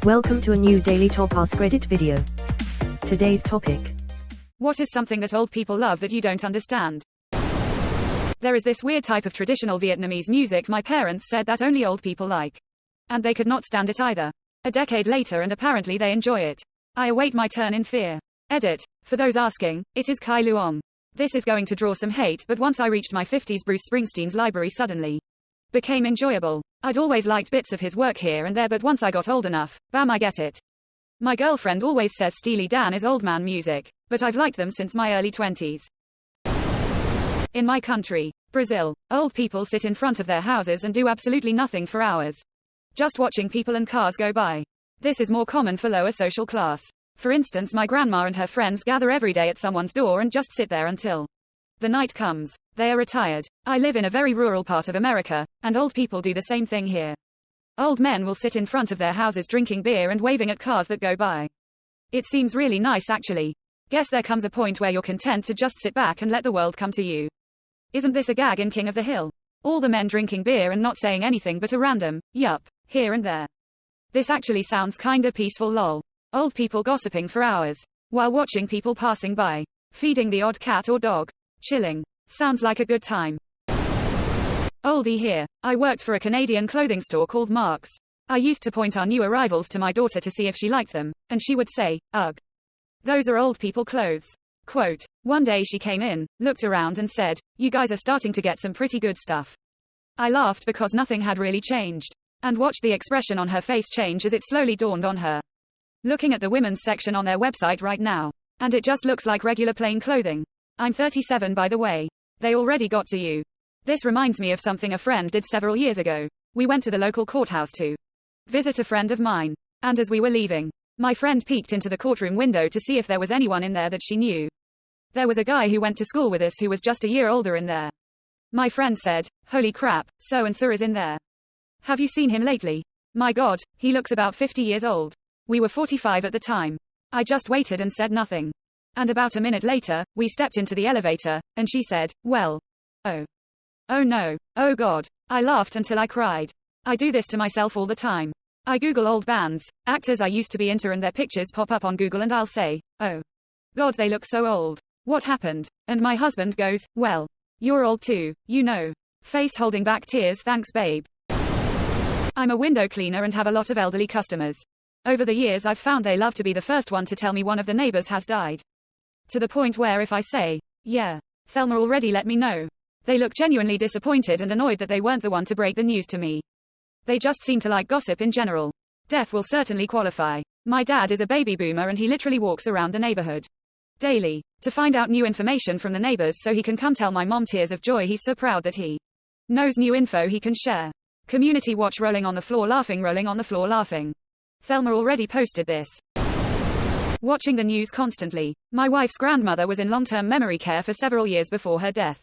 Welcome to a new daily top AskReddit video. Today's topic. What is something that old people love that you don't understand? There is this weird type of traditional Vietnamese music my parents said that only old people like. And they could not stand it either. A decade later and apparently they enjoy it. I await my turn in fear. Edit. For those asking, it is Kai Luong. This is going to draw some hate, but once I reached my 50s, Bruce Springsteen's library suddenly became enjoyable. I'd always liked bits of his work here and there, but once I got old enough, bam, I get it. My girlfriend always says Steely Dan is old man music, but I've liked them since my early 20s. In my country, Brazil, old people sit in front of their houses and do absolutely nothing for hours. Just watching people and cars go by. This is more common for lower social class. For instance, my grandma and her friends gather every day at someone's door and just sit there until the night comes. They are retired. I live in a very rural part of America, and old people do the same thing here. Old men will sit in front of their houses drinking beer and waving at cars that go by. It seems really nice actually. Guess there comes a point where you're content to just sit back and let the world come to you. Isn't this a gag in King of the Hill? All the men drinking beer and not saying anything but a random, yup, here and there. This actually sounds kinda peaceful lol. Old people gossiping for hours, while watching people passing by, feeding the odd cat or dog, chilling. Sounds like a good time. Oldie here. I worked for a Canadian clothing store called Marks. I used to point our new arrivals to my daughter to see if she liked them, and she would say, ugh. Those are old people clothes. Quote, one day she came in, looked around and said, you guys are starting to get some pretty good stuff. I laughed because nothing had really changed, and watched the expression on her face change as it slowly dawned on her. Looking at the women's section on their website right now, and it just looks like regular plain clothing. I'm 37 by the way. They already got to you. This reminds me of something a friend did several years ago. We went to the local courthouse to visit a friend of mine, and as we were leaving, my friend peeked into the courtroom window to see if there was anyone in there that she knew. There was a guy who went to school with us who was just a year older in there. My friend said, holy crap, so-and-so is in there. Have you seen him lately? My God, he looks about 50 years old. We were 45 at the time. I just waited and said nothing. And about a minute later, we stepped into the elevator, and she said, well. Oh. Oh no. Oh God. I laughed until I cried. I do this to myself all the time. I Google old bands, actors I used to be into and their pictures pop up on Google and I'll say, oh. God, they look so old. What happened? And my husband goes, well. You're old too, you know. Face holding back tears, thanks babe. I'm a window cleaner and have a lot of elderly customers. Over the years I've found they love to be the first one to tell me one of the neighbors has died. To the point where if I say, yeah, Thelma already let me know, they look genuinely disappointed and annoyed that they weren't the one to break the news to me. They just seem to like gossip in general. Death will certainly qualify. My dad is a baby boomer and he literally walks around the neighborhood daily to find out new information from the neighbors so he can come tell my mom tears of joy. He's so proud that he knows new info he can share. Community watch rolling on the floor laughing. Thelma already posted this. Watching the news constantly. My wife's grandmother was in long-term memory care for several years before her death.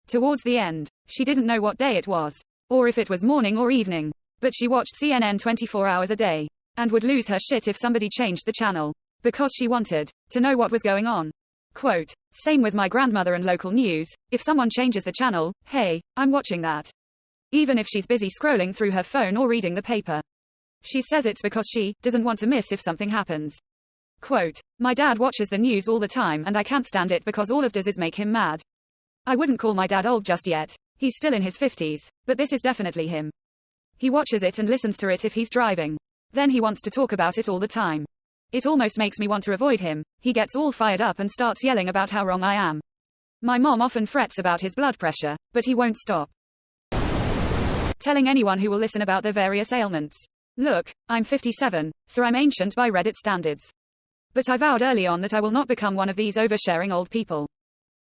Towards the end, she didn't know what day it was, or if it was morning or evening, but she watched CNN 24 hours a day, and would lose her shit if somebody changed the channel, because she wanted to know what was going on. Quote, same with my grandmother and local news, if someone changes the channel, hey, I'm watching that. Even if she's busy scrolling through her phone or reading the paper. She says it's because she doesn't want to miss if something happens. Quote, my dad watches the news all the time and I can't stand it because all it does is make him mad. I wouldn't call my dad old just yet. He's still in his 50s, but this is definitely him. He watches it and listens to it if he's driving. Then he wants to talk about it all the time. It almost makes me want to avoid him. He gets all fired up and starts yelling about how wrong I am. My mom often frets about his blood pressure, but he won't stop telling anyone who will listen about their various ailments. Look, I'm 57, so I'm ancient by Reddit standards. But I vowed early on that I will not become one of these oversharing old people.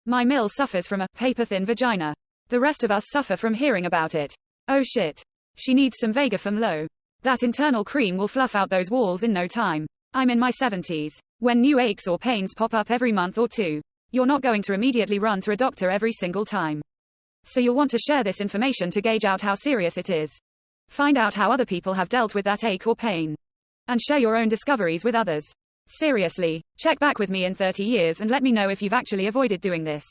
My Mill suffers from a paper-thin vagina. The rest of us suffer from hearing about it. Oh shit. She needs some Vegafem Low. That internal cream will fluff out those walls in no time. I'm in my 70s. When new aches or pains pop up every month or two, you're not going to immediately run to a doctor every single time. So you'll want to share this information to gauge out how serious it is. Find out how other people have dealt with that ache or pain. And share your own discoveries with others. Seriously, check back with me in 30 years and let me know if you've actually avoided doing this.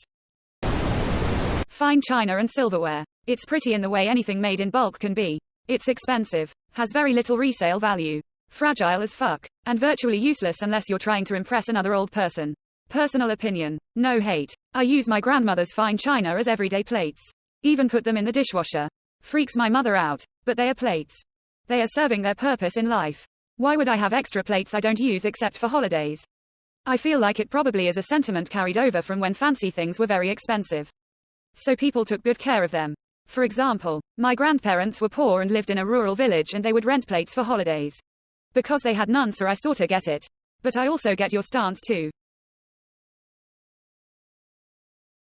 Fine china and silverware. It's pretty in the way anything made in bulk can be. It's expensive, has very little resale value, Fragile as fuck. And virtually useless unless you're trying to impress another old person. Personal opinion. No hate. I use my grandmother's fine china as everyday plates. Even put them in the dishwasher. Freaks my mother out. But they are plates. They are serving their purpose in life. Why would I have extra plates I don't use except for holidays? I feel like it probably is a sentiment carried over from when fancy things were very expensive. So people took good care of them. For example, my grandparents were poor and lived in a rural village and they would rent plates for holidays. Because they had none, so I sorta get it. But I also get your stance too.